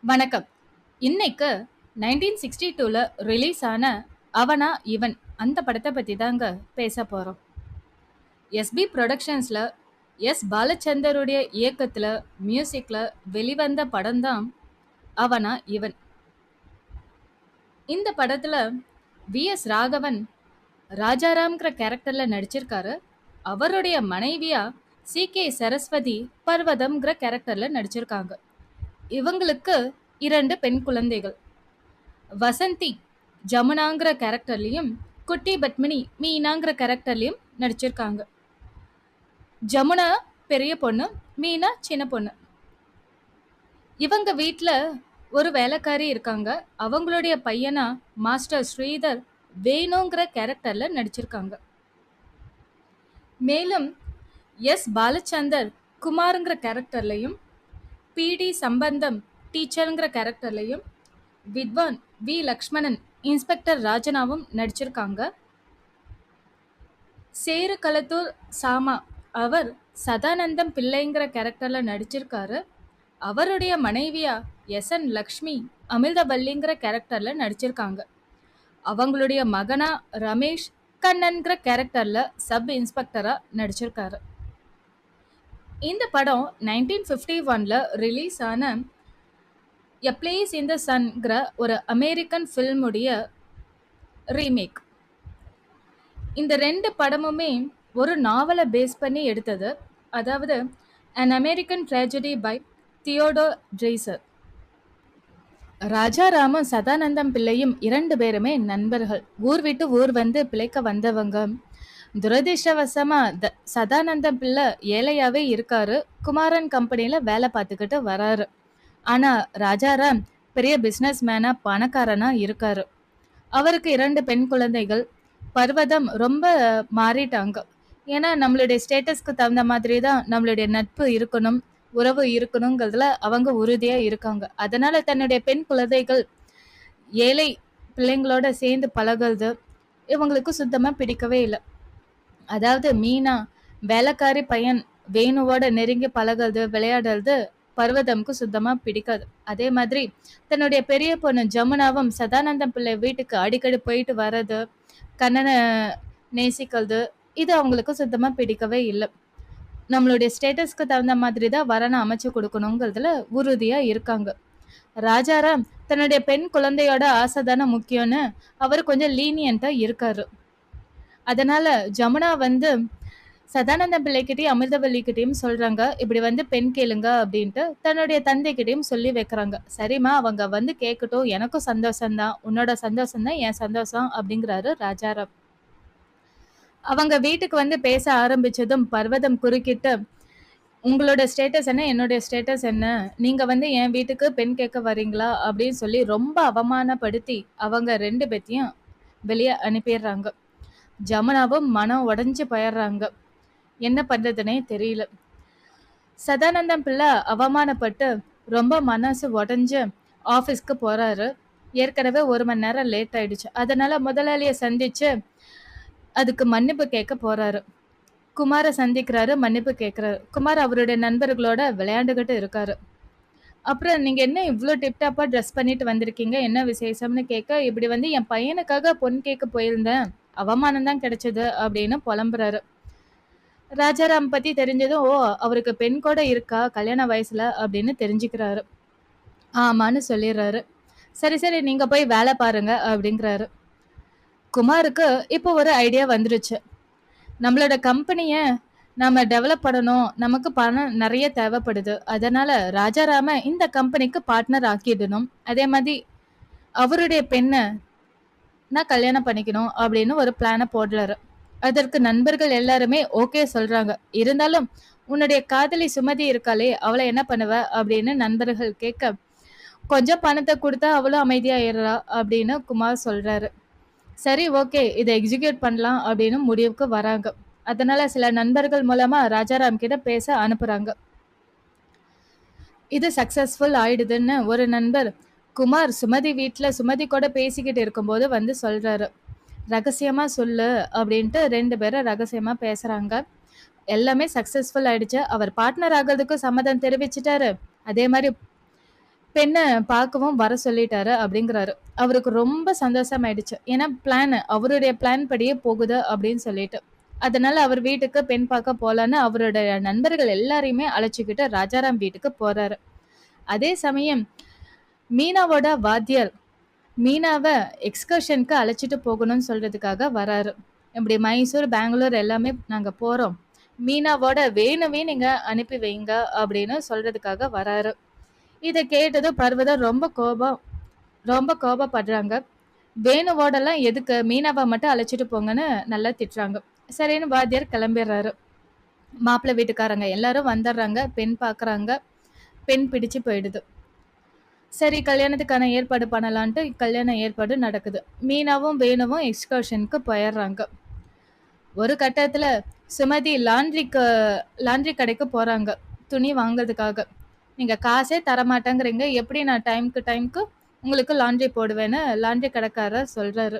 வணக்கம். இன்னைக்கு 1962ல ரிலீஸ் ஆன அவனா இவன் அந்த படத்தை பத்தி தாங்க பேச போறோம். எஸ்பி புரொடக்ஷன்ஸ்ல எஸ் பாலச்சந்தருடைய இயக்கத்துல மியூசிக்ல வெளிவந்த படம் தான் அவனா இவன். இந்த படத்துல வி.எஸ். ராகவன் ராஜாராம்ங்கிற கேரக்டர்ல நடிச்சிருக்காரு. அவருடைய மனைவியா சி.கே. சரஸ்வதி பர்வதம்ங்கிற கேரக்டர்ல நடிச்சிருக்காங்க. இவங்களுக்கு 2 பெண் குழந்தைகள். வசந்தி ஜமுனாங்கிற கேரக்டர்லயும் குட்டி பத்மினி மீனாங்கிற கேரக்டர்லயும் நடிச்சிருக்காங்க. ஜமுனா பெரிய பொண்ணு, மீனா சின்ன பொண்ணு. இவங்க வீட்ல ஒரு வேலைக்காரி இருக்காங்க. அவங்களுடைய பையனா மாஸ்டர் ஸ்ரீதர் வேணுங்கிற கேரக்டர்ல நடிச்சிருக்காங்க. மேலும் எஸ் பாலச்சந்தர் குமாருங்கிற கேரக்டர்லயும், பி.டி. சம்பந்தம் டீச்சருங்கிற கேரக்டர்லயும், வித்வான் வி லக்ஷ்மணன் இன்ஸ்பெக்டர் ராஜனாவும் நடிச்சிருக்காங்க. சேரு களத்தூர் சாமா அவர் சதானந்தம் பிள்ளைங்கிற கேரக்டர்ல நடிச்சிருக்காரு. அவருடைய மனைவியா எஸ்.என். லக்ஷ்மி அமிர்தவல்லிங்கிற கேரக்டர்ல நடிச்சிருக்காங்க. அவங்களுடைய மகனா ரமேஷ் கண்ணன்கிற கேரக்டர்ல சப் இன்ஸ்பெக்டரா நடிச்சிருக்காரு. இந்த படம் 1951ல ரிலீஸ் ஆன எ பிளேஸ் இன் த சன்ங்கிற ஒரு அமெரிக்கன் ஃபில்முடைய ரீமேக். இந்த 2 படமுமே ஒரு நாவலை பேஸ் பண்ணி எடுத்தது. அதாவது an American Tragedy by Theodore Dreiser. ராஜாராமும் சதானந்தம் பிள்ளையும் 2 பேருமே நண்பர்கள். ஊர் விட்டு ஊர் வந்து பிழைக்க வந்தவங்க. துரதிர்ஷ்டவசமா சதானந்தம் பிள்ளை ஏழையாவே இருக்காரு. குமாரன் கம்பெனில வேலை பார்த்துக்கிட்டு வராரு. ஆனா ராஜாராம் பெரிய பிசினஸ் மேனா பணக்காரனா இருக்காரு. அவருக்கு 2 பெண் குழந்தைகள். பர்வதம் ரொம்ப மாறிட்டாங்க. ஏன்னா நம்மளுடைய ஸ்டேட்டஸ்க்கு தகுந்த மாதிரி தான் நம்மளுடைய நட்பு இருக்கணும், உறவு இருக்கணுங்கிறதுல அவங்க உறுதியா இருக்காங்க. அதனால தன்னுடைய பெண் குழந்தைகள் ஏழை பிள்ளைங்களோட சேர்ந்து பழகுறது இவங்களுக்கு சுத்தமா பிடிக்கவே இல்லை. அதாவது மீனா வேலைக்காரி பையன் வேணுவோட நெருங்கி பழகுறது, விளையாடுறது பர்வதம்க்கு சுத்தமா பிடிக்காது. அதே மாதிரி தன்னுடைய பெரிய பொண்ணு ஜமுனாவும் சதானந்தம் பிள்ளை வீட்டுக்கு அடிக்கடி போயிட்டு வர்றது, கண்ணனை நேசிக்கிறது இது அவங்களுக்கு சுத்தமா பிடிக்கவே இல்லை. நம்மளுடைய ஸ்டேட்டஸ்க்கு தகுந்த மாதிரி தான் வரனை அமைச்சு கொடுக்கணுங்கிறதுல உறுதியா இருக்காங்க. ராஜாராம் தன்னுடைய பெண் குழந்தையோட ஆசை தானே முக்கியம்னு அவர் கொஞ்சம் லீனியண்டா இருக்காரு. அதனால ஜமுனா வந்து சதானந்தம் பிள்ளைகிட்டையும் அமிர்தவல்லிக்கிட்டையும் சொல்றாங்க, இப்படி வந்து பெண் கேளுங்க அப்படின்ட்டு தன்னுடைய தந்தைக்கிட்டையும் சொல்லி வைக்கிறாங்க. சரிம்மா அவங்க வந்து கேட்கட்டும், எனக்கும் சந்தோஷம்தான், உன்னோட சந்தோஷம் தான் என் சந்தோஷம் அப்படிங்கிறாரு ராஜாராம். அவங்க வீட்டுக்கு வந்து பேச ஆரம்பிச்சதும் பர்வதம் குறுக்கிட்டு, உங்களோட ஸ்டேட்டஸ் என்ன, என்னுடைய ஸ்டேட்டஸ் என்ன, நீங்க வந்து என் வீட்டுக்கு பெண் கேட்க வரீங்களா அப்படின்னு சொல்லி ரொம்ப அவமானப்படுத்தி அவங்க 2 பேத்தையும் வெளியே அனுப்பிடுறாங்க. ஜமுனாவும் மனம் உடஞ்சு போயிடுறாங்க. என்ன பண்றதுனே தெரியல. சதானந்தம் பிள்ளை அவமானப்பட்டு ரொம்ப மனசு உடஞ்சு ஆஃபீஸ்க்கு போறாரு. ஏற்கனவே 1 மணி நேரம் லேட் ஆயிடுச்சு. அதனால முதலாளியை சந்திச்சு அதுக்கு மன்னிப்பு கேட்க போறாரு. குமாரை சந்திக்கிறாரு, மன்னிப்பு கேட்கிறாரு. குமார் அவருடைய நண்பர்களோட விளையாண்டுகிட்டு இருக்காரு. அப்புறம் நீங்க என்ன இவ்வளோ டிப்டாப்பா ட்ரெஸ் பண்ணிட்டு வந்திருக்கீங்க, என்ன விசேஷம்னு கேட்க, இப்படி வந்து என் பையனுக்காக பொன் கேட்க போயிருந்தேன், அவமானம் தான் கிடைச்சது அப்படின்னு புலம்புறாரு. ராஜாராம் பத்தி தெரிஞ்சதும், ஓ அவருக்கு பெண் கூட இருக்கா கல்யாண வயசுல அப்படின்னு தெரிஞ்சுக்கிறாரு. ஆமான்னு சொல்லிடுறாரு. சரி சரி நீங்க போய் வேலை பாருங்க அப்படிங்கிறாரு. குமாருக்கு இப்போ ஒரு ஐடியா வந்துருச்சு. நம்மளோட கம்பெனியை நாம டெவலப் பண்ணணும், நமக்கு பணம் நிறைய தேவைப்படுது. அதனால ராஜாராம இந்த கம்பெனிக்கு பார்ட்னர் ஆக்கிடணும். அதே மாதிரி அவருடைய பெண்ணை நான் கல்யாணம் பண்ணிக்கணும் அப்படின்னு ஒரு பிளானை போடுறாரு. அதற்கு நண்பர்கள் எல்லாருமே ஓகே சொல்றாங்க. இருந்தாலும் உன்னுடைய காதலி சுமதி இருக்காளே அவளை என்ன பண்ணுவ அப்படின்னு நண்பர்கள் கேட்க, கொஞ்சம் பணத்தை கொடுத்தா அவளும் அமைதியாயிடுறா அப்படின்னு குமார் சொல்றாரு. சரி ஓகே இதை எக்ஸிக்யூட் பண்ணலாம் அப்படின்னு முடிவுக்கு வராங்க. அதனால சில நண்பர்கள் மூலமா ராஜாராம் கிட்ட பேச அனுப்புறாங்க. இது சக்சஸ்ஃபுல் ஆயிடுதுன்னு ஒரு நண்பர் குமார் சுமதி வீட்டில் சுமதி கூட பேசிக்கிட்டு இருக்கும்போது வந்து சொல்றாரு. ரகசியமா சொல்லு அப்படின்ட்டு 2 பேரும் ரகசியமா பேசுறாங்க. எல்லாமே சக்சஸ்ஃபுல் ஆயிடுச்சு. அவர் பார்ட்னர் ஆகிறதுக்கு சம்மதம் தெரிவிச்சிட்டாரு. அதே மாதிரி பெண்ண பார்க்கவும் வர சொல்லிட்டாரு அப்படிங்கிறாரு. அவருக்கு ரொம்ப சந்தோஷமாயிடுச்சு. ஏன்னா அவருடைய பிளான் படியே போகுது அப்படின்னு சொல்லிட்டு. அதனால அவர் வீட்டுக்கு பெண் பார்க்க போலான்னு அவருடைய நண்பர்கள் எல்லாரையுமே அழைச்சுக்கிட்டு ராஜாராம் வீட்டுக்கு போறாரு. அதே சமயம் மீனாவோட வாத்தியார் மீனாவ எக்ஸ்கர்ஷனுக்கு அழைச்சிட்டு போகணும்னு சொல்றதுக்காக வராரு. இப்படி மைசூர், பெங்களூர் எல்லாமே நாங்க போறோம். மீனாவோட வேணுமே நீங்க அனுப்பி வைங்க அப்படின்னு சொல்றதுக்காக வராரு. இத கேட்டதும் பர்வதம் ரொம்ப கோபப்படுறாங்க. வேணுவோடலாம் எதுக்கு மீனாவை மட்டும் அழைச்சிட்டு போங்கன்னு நல்லா திட்டுறாங்க. சரின்னு வாத்தியார் கிளம்பிடுறாரு. மாப்பிள்ளை வீட்டுக்காரங்க எல்லாரும் வந்துடுறாங்க. பெண் பார்க்குறாங்க. பெண் பிடிச்சு போயிடுது. சரி கல்யாணத்துக்கான ஏற்பாடு பண்ணலான்ட்டு கல்யாண ஏற்பாடு நடக்குது. மீனாவும் வேணுவும் எக்ஸ்கர்ஷனுக்கு போயிடுறாங்க. ஒரு கட்டத்துல சுமதி லாண்ட்ரி கடைக்கு போறாங்க துணி வாங்குறதுக்காக. நீங்க காசே தரமாட்டேங்கிறீங்க, எப்படி நான் டைம்க்கு உங்களுக்கு லாண்ட்ரி போடுவேன்னு லாண்ட்ரி கடைக்காரர் சொல்றாரு.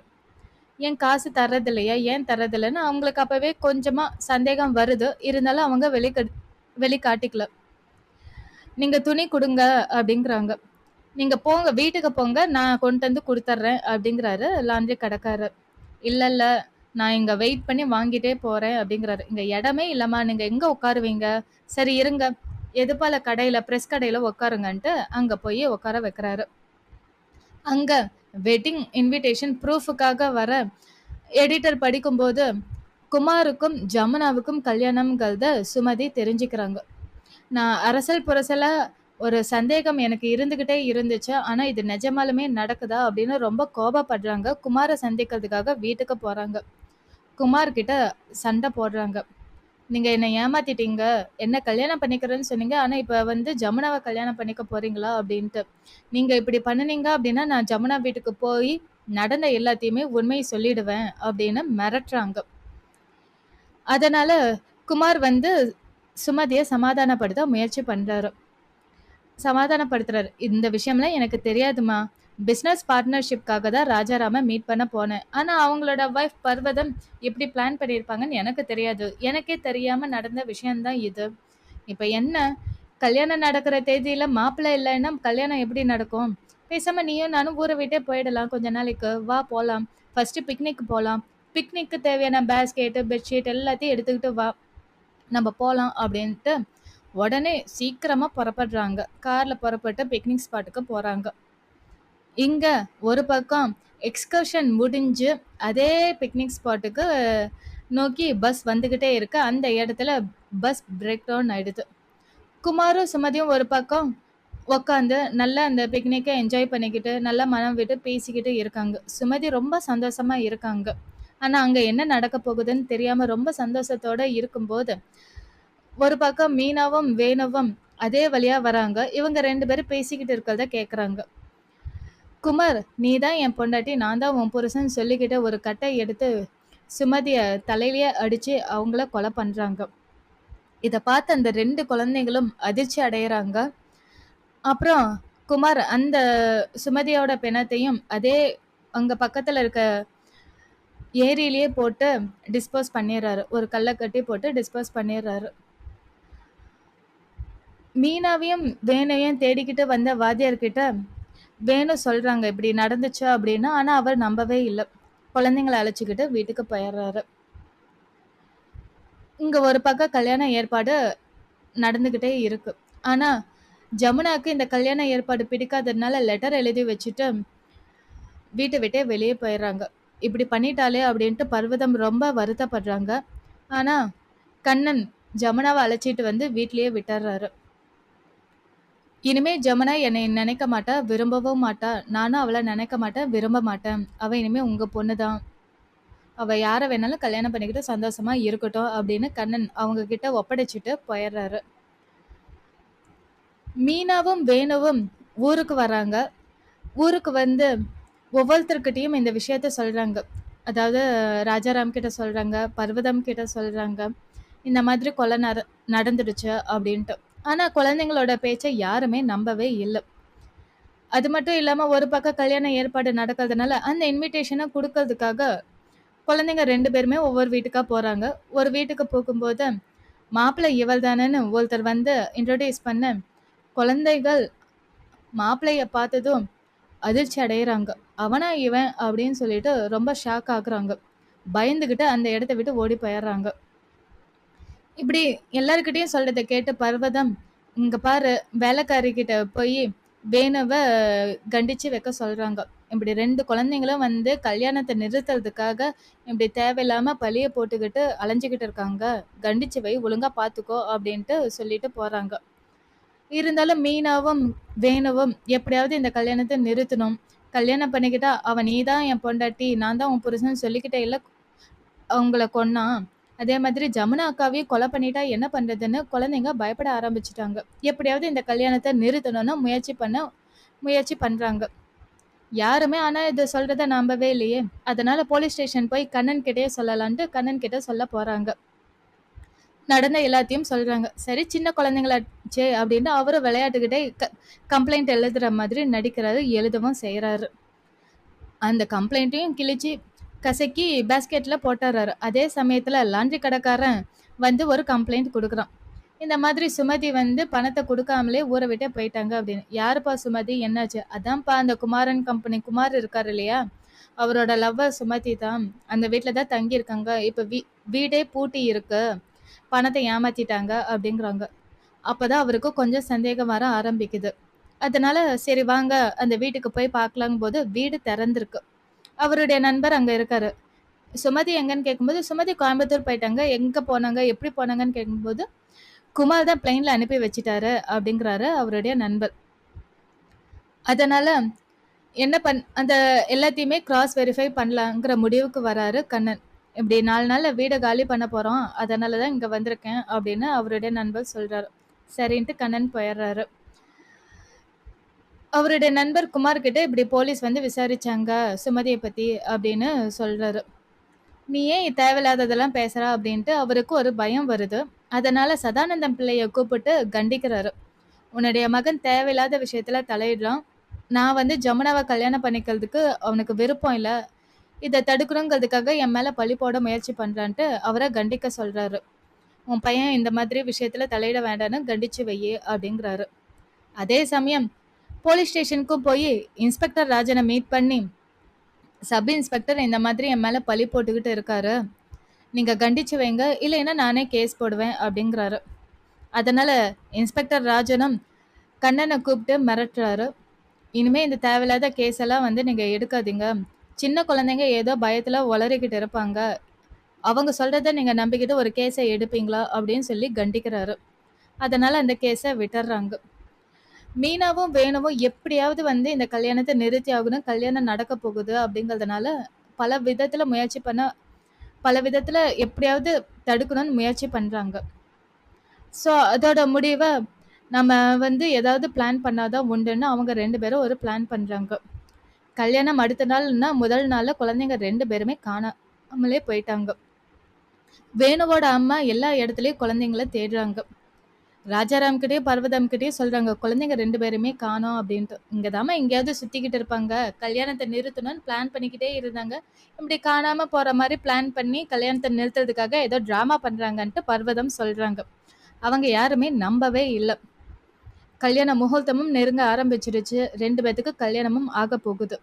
ஏன் காசு தர்றது இல்லையா, ஏன் தர்றது இல்லைன்னு அவங்களுக்கு அப்பவே கொஞ்சமா சந்தேகம் வருது. இருந்தாலும் அவங்க வெளிக்காட்டிக்கல. நீங்க துணி கொடுங்க அப்படிங்கிறாங்க. நீங்க போங்க, வீட்டுக்கு போங்க, நான் கொண்டு வந்து கொடுத்துட்றேன் அப்படிங்கிறாரு லாண்ட்ரி கடைக்காரர். இல்ல நான் இங்க வெயிட் பண்ணி வாங்கிட்டே போறேன் அப்படிங்கிறாரு. இங்க இடமே இல்லம்மா, நீங்க எங்க உட்காருவீங்க? சரி இருங்க, எதுப்பால கடையில, பிரஸ் கடையில உட்காருங்கன்ட்டு அங்க போய் உட்கார வைக்கிறாரு. அங்க வெட்டிங் இன்விடேஷன் ப்ரூஃபுக்காக வர எடிட்டர் படிக்கும்போது குமாருக்கும் ஜமுனாவுக்கும் கல்யாணம்ங்கிறத சுமதி தெரிஞ்சுக்கிறாங்க. நான் அரசல் புரசலா ஒரு சந்தேகம் எனக்கு இருந்துகிட்டே இருந்துச்சு. ஆனா இது நிஜமாலுமே நடக்குதா அப்படின்னு ரொம்ப கோபப்படுறாங்க. குமாரை சந்திக்கிறதுக்காக வீட்டுக்கு போறாங்க. குமார் கிட்ட சண்டை போடுறாங்க. நீங்க என்னை ஏமாத்திட்டீங்க. என்ன கல்யாணம் பண்ணிக்கிறேன்னு சொன்னீங்க. ஆனா இப்ப ஜமுனாவை கல்யாணம் பண்ணிக்க போறீங்களா அப்படின்ட்டு. நீங்க இப்படி பண்ணுனீங்க அப்படின்னா நான் ஜமுனா வீட்டுக்கு போய் நடந்த எல்லாத்தையுமே உண்மையை சொல்லிடுவேன் அப்படின்னு மிரட்டுறாங்க. அதனால குமார் சுமதியை சமாதானப்படுத்துறாரு. இந்த விஷயம்லாம் எனக்கு தெரியாதுமா. பிசினஸ் பார்ட்னர்ஷிப்காக தான் ராஜாராம மீட் பண்ண போனேன். ஆனா அவங்களோட வைஃப் பர்வதம் எப்படி பிளான் பண்ணியிருப்பாங்கன்னு எனக்கு தெரியாது. எனக்கே தெரியாம நடந்த விஷயம்தான் இது. இப்ப என்ன, கல்யாணம் நடக்கிற தேதியில மாப்பிள்ளை இல்லைன்னா கல்யாணம் எப்படி நடக்கும்? பேசாம நீயும் நானும் ஊரை விட்டே போயிடலாம் கொஞ்ச நாளைக்கு. வா போலாம். ஃபர்ஸ்ட் பிக்னிக் போலாம். பிக்னிக்கு தேவையான பேஸ்கெட்டு, பெட்ஷீட் எல்லாத்தையும் எடுத்துக்கிட்டு வா, நம்ம போலாம் அப்படின்ட்டு உடனே சீக்கிரமா புறப்படுறாங்க. கார்ல புறப்பட்டு பிக்னிக் ஸ்பாட்டுக்கு போறாங்க. இங்க ஒரு பக்கம் எக்ஸ்கர்ஷன் முடிஞ்சு அதே பிக்னிக் ஸ்பாட்டுக்கு நோக்கி பஸ் வந்துகிட்டே இருக்கு. அந்த இடத்துல பஸ் பிரேக் டவுன் ஆயிடுது. குமாரும் சுமதியும் ஒரு பக்கம் உக்காந்து நல்லா அந்த பிக்னிக்கை என்ஜாய் பண்ணிக்கிட்டு நல்லா மனம் விட்டு பேசிக்கிட்டு இருக்காங்க. சுமதி ரொம்ப சந்தோஷமா இருக்காங்க. ஆனா அங்க என்ன நடக்க போகுதுன்னு தெரியாம ரொம்ப சந்தோஷத்தோட இருக்கும்போது ஒரு பக்கம் மீனாவும் வேணுவும் அதே வழியா வராங்க. இவங்க 2 பேரும் பேசிக்கிட்டு இருக்கிறத கேக்குறாங்க. குமார், நீ தான் என் பொண்டாட்டி, நான் தான் உன் புருஷன் சொல்லிக்கிட்ட ஒரு கட்டை எடுத்து சுமதிய தலையிலேயே அடிச்சு அவங்கள கொலை பண்றாங்க. இத பார்த்து அந்த 2 குழந்தைகளும் அதிர்ச்சி அடையறாங்க. அப்புறம் குமார் அந்த சுமதியோட பிணத்தையும் அதே அங்க பக்கத்துல இருக்க ஏரியிலேயே போட்டு டிஸ்போஸ் பண்ணிடுறாரு. ஒரு கல்லை கட்டி போட்டு டிஸ்போஸ் பண்ணிடுறாரு. மீனாவையும் வேணையும் தேடிக்கிட்டு வந்த வாத்தியார்கிட்ட வேணு சொல்றாங்க இப்படி நடந்துச்சு அப்படின்னு. ஆனா அவர் நம்பவே இல்லை. குழந்தைங்களை அழைச்சிக்கிட்டு வீட்டுக்கு போயிடுறாரு. இங்க ஒரு பக்கம் கல்யாண ஏற்பாடு நடந்துகிட்டே இருக்கு. ஆனா ஜமுனாக்கு இந்த கல்யாண ஏற்பாடு பிடிக்காததுனால லெட்டர் எழுதி வச்சுட்டு வீட்டை விட்டே வெளியே போயிடுறாங்க. இப்படி பண்ணிட்டாலே அப்படின்ட்டு பர்வதம் ரொம்ப வருத்தப்படுறாங்க. ஆனா கண்ணன் ஜமுனாவை அழைச்சிட்டு வீட்லயே விட்டுறாரு. இனிமே ஜமுனா என்னை நினைக்க மாட்டா, விரும்பவும் மாட்டா. நானும் அவளை நினைக்க மாட்டேன், விரும்ப மாட்டேன். அவ இனிமே உங்க பொண்ணுதான். அவ யாரை வேணாலும் கல்யாணம் பண்ணிக்கிட்டு சந்தோஷமா இருக்கட்டும் அப்படின்னு கண்ணன் அவங்க கிட்ட ஒப்படைச்சிட்டு போயிடுறாரு. மீனாவும் வேணுவும் ஊருக்கு வராங்க. ஊருக்கு ஒவ்வொருத்தர்கிட்டையும் இந்த விஷயத்த சொல்றாங்க. அதாவது ராஜாராம் கிட்ட சொல்றாங்க, பர்வதம் கிட்ட சொல்றாங்க, இந்த மாதிரி கொலை நடந்துடுச்சு அப்படின்ட்டு. ஆனா குழந்தைங்களோட பேச்சை யாருமே நம்பவே இல்லை. அது மட்டும் இல்லாம ஒரு பக்கம் கல்யாண ஏற்பாடு நடக்கிறதுனால அந்த இன்விடேஷனை கொடுக்கறதுக்காக குழந்தைங்க 2 பேருமே ஒவ்வொரு வீட்டுக்கா போறாங்க. ஒரு வீட்டுக்கு போகும்போது மாப்பிள்ளை இவள் தானேன்னு ஒருத்தர் இன்ட்ரோடியூஸ் பண்ண குழந்தைகள் மாப்பிள்ளைய பார்த்ததும் அதிர்ச்சி அடையறாங்க. அவனா இவன் அப்படின்னு சொல்லிட்டு ரொம்ப ஷாக் ஆகுறாங்க. பயந்துகிட்டு அந்த இடத்த விட்டு ஓடி போயிடுறாங்க. இப்படி எல்லாருக்கிட்டையும் சொல்றத கேட்டு பர்வதம், இங்க பாரு, வேலைக்காரி கிட்ட போய் வேணுவ கண்டிச்சு வைக்க சொல்றாங்க. இப்படி 2 குழந்தைங்களும் வந்து கல்யாணத்தை நிறுத்துறதுக்காக இப்படி தேவையில்லாம பழிய போட்டுக்கிட்டு அலைஞ்சுக்கிட்டு இருக்காங்க. கண்டிச்சு வை, ஒழுங்கா பாத்துக்கோ அப்படின்ட்டு சொல்லிட்டு போறாங்க. இருந்தாலும் மீனாவும் வேணுவும் எப்படியாவது இந்த கல்யாணத்தை நிறுத்தணும். கல்யாணம் பண்ணிக்கிட்டா அவன் நீதான் என் பொண்டாட்டி, நான் தான் உன் புருஷன் சொல்லிக்கிட்டே இல்ல அவங்கள கொன்னான். அதே மாதிரி ஜமுனா அக்காவையும் கொலை பண்ணிட்டா என்ன பண்றதுன்னு குழந்தைங்க பயப்பட ஆரம்பிச்சுட்டாங்க. எப்படியாவது இந்த கல்யாணத்தை நிறுத்தணும்னு முயற்சி பண்றாங்க. யாருமே ஆனா இது சொல்றத நம்பவே இல்லையே. அதனால போலீஸ் ஸ்டேஷன் போய் கண்ணன் கிட்டே சொல்லலான்ட்டு கண்ணன் கிட்ட சொல்ல போறாங்க. நடந்த எல்லாத்தையும் சொல்றாங்க. சரி, சின்ன குழந்தைங்களாச்சே அப்படின்னு அவரும் விளையாட்டுக்கிட்டே கம்ப்ளைண்ட் எழுதுற மாதிரி நடிக்கிறாரு, எழுதவும் செய்யறாரு. அந்த கம்ப்ளைண்ட்டையும் கிழிச்சு கசக்கி பேஸ்கெட்ல போட்டுறாரு. அதே சமயத்துல லாண்ட்ரி கடைக்காரன் வந்து ஒரு கம்ப்ளைண்ட் கொடுக்குறான். இந்த மாதிரி சுமதி வந்து பணத்தை கொடுக்காமலே ஊரை விட்டே போயிட்டாங்க அப்படின்னு. யாருப்பா சுமதி, என்னாச்சு? அதான்ப்பா அந்த குமாரன் கம்பெனி குமார் இருக்காரு இல்லையா, அவரோட லவ்வர் சுமதி தான். அந்த வீட்டில் தான் தங்கி இருக்காங்க. இப்போ வீடே பூட்டி இருக்கு, பணத்தை ஏமாத்திட்டாங்க அப்படிங்கிறாங்க. அப்பதான் அவருக்கு கொஞ்சம் சந்தேகம் வர ஆரம்பிக்குது. அதனால சரி வாங்க அந்த வீட்டுக்கு போய் பார்க்கலாங்க போது வீடு திறந்திருக்கு. அவருடைய நண்பர் அங்க இருக்காரு. சுமதி எங்கன்னு கேட்கும்போது, சுமதி கோயம்புத்தூர் போயிட்டாங்க. எங்க போனாங்க, எப்படி போனாங்கன்னு கேட்கும்போது, குமார் தான் பிளைன்ல அனுப்பி வச்சிட்டாரு அப்படிங்கிறாரு அவருடைய நண்பர். அதனால என்ன அந்த எல்லாத்தையுமே கிராஸ் வெரிஃபை பண்ணலாங்கிற முடிவுக்கு வராரு கண்ணன். இப்படி 4 நாள்ல வீடை காலி பண்ண போறோம், அதனாலதான் இங்க வந்திருக்கேன் அப்படின்னு அவருடைய நண்பர் சொல்றாரு. சரின்ட்டு கண்ணன் போயிடுறாரு. அவருடைய நண்பர் குமார் கிட்ட இப்படி போலீஸ் வந்து விசாரிச்சாங்க சுமதியை பத்தி அப்படின்னு சொல்றாரு. நீ ஏன் தேவையில்லாததெல்லாம் பேசுறா அப்படின்ட்டு அவருக்கு ஒரு பயம் வருது. அதனால சதானந்தம் பிள்ளைய கூப்பிட்டு கண்டிக்கிறாரு. உன்னுடைய மகன் தேவையில்லாத விஷயத்துல தலையிடலாம். நான் வந்து ஜமுனாவை கல்யாணம் பண்ணிக்கிறதுக்கு அவனுக்கு விருப்பம் இல்லை, இதை தடுக்கணுங்கிறதுக்காக என் மேல பழி போட முயற்சி பண்றான்ட்டு அவரை கண்டிக்க சொல்றாரு. உன் பையன் இந்த மாதிரி விஷயத்துல தலையிட வேண்டான்னு கண்டிச்சு வையே அப்படிங்கிறாரு. அதே சமயம் போலீஸ் ஸ்டேஷனுக்கும் போய் இன்ஸ்பெக்டர் ராஜனை மீட் பண்ணி, சப் இன்ஸ்பெக்டர் இந்த மாதிரி என் மேல பழி போட்டுக்கிட்டு இருக்காரு, நீங்க கண்டிச்சு வைங்க, இல்லைன்னா நானே கேஸ் போடுவேன் அப்படிங்கிறாரு. அதனால இன்ஸ்பெக்டர் ராஜனும் கண்ணனை கூப்பிட்டு மிரட்டுறாரு. இனிமே இந்த தேவையில்லாத கேஸ் எல்லாம் வந்து நீங்க எடுக்காதீங்க. சின்ன குழந்தைங்க ஏதோ பயத்துல உளறிக்கிட்டு இருப்பாங்க, அவங்க சொல்றத நீங்க நம்பிக்கிட்டு ஒரு கேஸை எடுப்பீங்களா அப்படின்னு சொல்லி கண்டிக்கிறாரு. அதனால அந்த கேஸை விட்டுறாங்க. மீனாவும் வேணுவும் எப்படியாவது வந்து இந்த கல்யாணத்தை நிறுத்தி ஆகணும், கல்யாணம் நடக்க போகுது அப்படிங்கிறதுனால பல விதத்துல எப்படியாவது தடுக்கணும்னு முயற்சி பண்றாங்க. ஸோ அதோட முடிவை நம்ம வந்து ஏதாவது பிளான் பண்ணாதான் உண்டுன்னு அவங்க 2 பேரும் ஒரு பிளான் பண்றாங்க. கல்யாணம் அடுத்த நாள்னா முதல் நாள்ல குழந்தைங்க 2 பேருமே காணாமலே போயிட்டாங்க. வேணுவோட அம்மா எல்லா இடத்துலயும் குழந்தைங்கள தேடுறாங்க. ராஜாராம் கிட்டயும் பர்வதம் கிட்டயும் சொல்றாங்க, குழந்தைங்க 2 பேருமே காணோம் அப்படின்ட்டு. இங்கதாம்மா எங்கேயாவது சுத்திக்கிட்டு இருப்பாங்க, கல்யாணத்தை நிறுத்தணும்னு பிளான் பண்ணிக்கிட்டே இருந்தாங்க, இப்படி காணாம போற மாதிரி பிளான் பண்ணி கல்யாணத்தை நிறுத்துறதுக்காக ஏதோ டிராமா பண்றாங்கன்ட்டு பர்வதம் சொல்றாங்க. அவங்க யாருமே நம்பவே இல்லை. கல்யாண முகூர்த்தமும் நெருங்க ஆரம்பிச்சிருச்சு. 2 பேத்துக்கு கல்யாணமும் ஆக போகுது.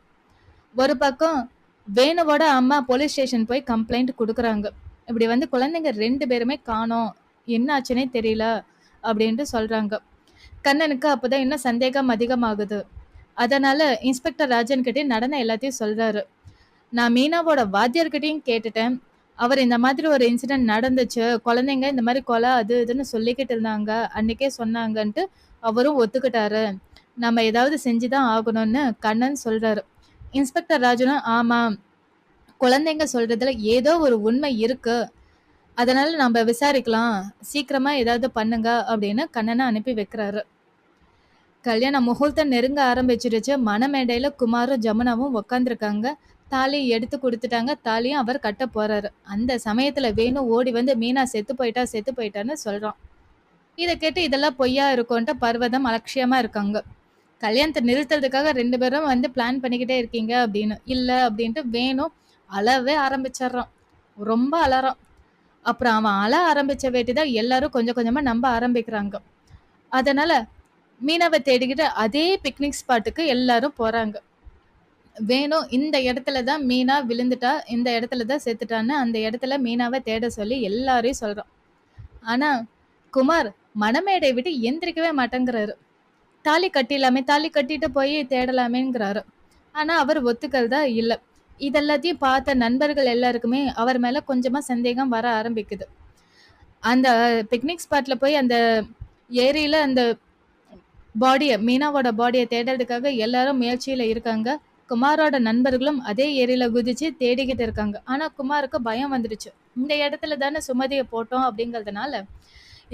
ஒரு பக்கம் வேணுவோட அம்மா போலீஸ் ஸ்டேஷன் போய் கம்ப்ளைண்ட் கொடுக்குறாங்க. இப்படி வந்து குழந்தைங்க 2 பேருமே காணோம், என்ன ஆச்சுன்னே தெரியல அப்படின்ட்டு சொல்றாங்க. கண்ணனுக்கு அப்பதான் இன்னும் சந்தேகம் அதிகமாகுது. அதனால இன்ஸ்பெக்டர் ராஜன் கிட்டே நடந்த எல்லாத்தையும் சொல்றாரு. நான் மீனாவோட வாத்தியார்கிட்டையும் கேட்டுட்டேன், அவர் இந்த மாதிரி ஒரு இன்சிடென்ட் நடந்துச்சு, குழந்தைங்க இந்த மாதிரி கொலை அது இதுன்னு சொல்லிக்கிட்டு இருந்தாங்க, அன்னைக்கே சொன்னாங்கன்ட்டு அவரும் ஒத்துக்கிட்டாரு. நம்ம ஏதாவது செஞ்சுதான் ஆகணும்னு கண்ணன் சொல்றாரு. இன்ஸ்பெக்டர் ராஜனும் ஆமா, குழந்தைங்க சொல்றதுல ஏதோ ஒரு உண்மை இருக்கு, அதனால நம்ம விசாரிக்கலாம், சீக்கிரமா ஏதாவது பண்ணுங்க அப்படின்னு கண்ணனை அனுப்பி வைக்கிறாரு. கல்யாண முகூர்த்தம் நெருங்க ஆரம்பிச்சிருச்சு. மணமேடையில குமாரும் ஜமுனாவும் உக்காந்துருக்காங்க. தாலி எடுத்து கொடுத்துட்டாங்க. தாலியும் அவர் கட்ட போறாரு. அந்த சமயத்துல வேணு ஓடி வந்து மீனா செத்து போயிட்டான்னு சொல்றான். இதை கேட்டு இதெல்லாம் பொய்யா இருக்கும்ட்டு பர்வதம் அலட்சியமா இருக்காங்க. கல்யாணத்தை நிறுத்துறதுக்காக 2 பேரும் வந்து பிளான் பண்ணிக்கிட்டே இருக்கீங்க அப்படின்னு. இல்ல அப்படின்ட்டு வேணும் அழவே ஆரம்பிச்சிடுறான். ரொம்ப அலறான். அப்புறம் அவன் அழ ஆரம்பிச்ச வேட்டிதான் எல்லாரும் கொஞ்சம் கொஞ்சமா நம்ப ஆரம்பிக்கிறாங்க. அதனால மீனாவை தேடிக்கிட்டு அதே பிக்னிக் ஸ்பாட்டுக்கு எல்லாரும் போறாங்க. வேணும் இந்த இடத்துல தான் மீனா விழுந்துட்டா, இந்த இடத்துல தான் செத்துட்டான்னு அந்த இடத்துல மீனாவை தேட சொல்லி எல்லாரையும் சொல்றான். ஆனா குமார் மணமேடை விட்டு எந்திரிக்கவே மாட்டேங்கிறாரு. தாலி கட்டிடலாமே, தாலி கட்டிட்டு போய் தேடலாமேங்கிறாரு. ஆனா அவர் ஒத்துக்கிறதா இல்ல. இதெல்லாத்தையும் பார்த்த நண்பர்கள் எல்லாருக்குமே அவர் மேல கொஞ்சமா சந்தேகம் வர ஆரம்பிக்குது. அந்த பிக்னிக் ஸ்பாட்ல போய் அந்த ஏரியில அந்த மீனாவோட பாடியை தேடுறதுக்காக எல்லாரும் முயற்சியில இருக்காங்க. குமாரோட நண்பர்களும் அதே ஏரியில குதிச்சு தேடிக்கிட்டு இருக்காங்க. ஆனா குமாருக்கு பயம் வந்துடுச்சு. இந்த இடத்துல தானே சுமதியை போட்டோம் அப்படிங்கிறதுனால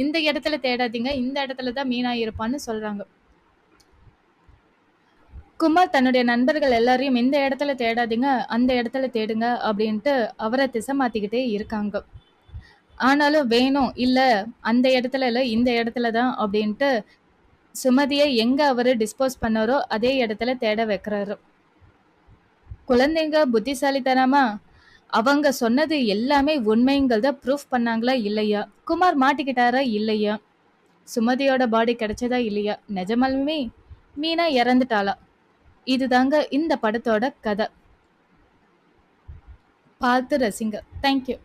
இந்த இடத்துல தேடாதீங்க, இந்த இடத்துல தான் மீனா இருப்பான்னு சொல்றாங்க. குமார் தன்னுடைய நண்பர்கள் எல்லாரையும் இந்த இடத்துல தேடாதீங்க, அந்த இடத்துல தேடுங்க அப்படின்ட்டு அவரை திசை மாத்திக்கிட்டே இருக்காங்க. ஆனாலும் வேணும் இல்ல, அந்த இடத்துல இல்ல, இந்த இடத்துல தான் அப்படின்ட்டு சுமதியை எங்க அவரு டிஸ்போஸ் பண்ணாரோ அதே இடத்துல தேட வைக்கிறாரு. குழந்தைங்க புத்திசாலித்தனமா அவங்க சொன்னது எல்லாமே உண்மைங்கிறத ப்ரூஃப் பண்ணாங்களா இல்லையா, குமார் மாட்டிக்கிட்டாரா இல்லையா, சுமதியோட பாடி கிடைச்சதா இல்லையா, நிஜமாலுமே மீனா இறந்துட்டாளா, இதுதாங்க இந்த படத்தோட கதை. பார்த்து ரசிங்க. தேங்க்யூ.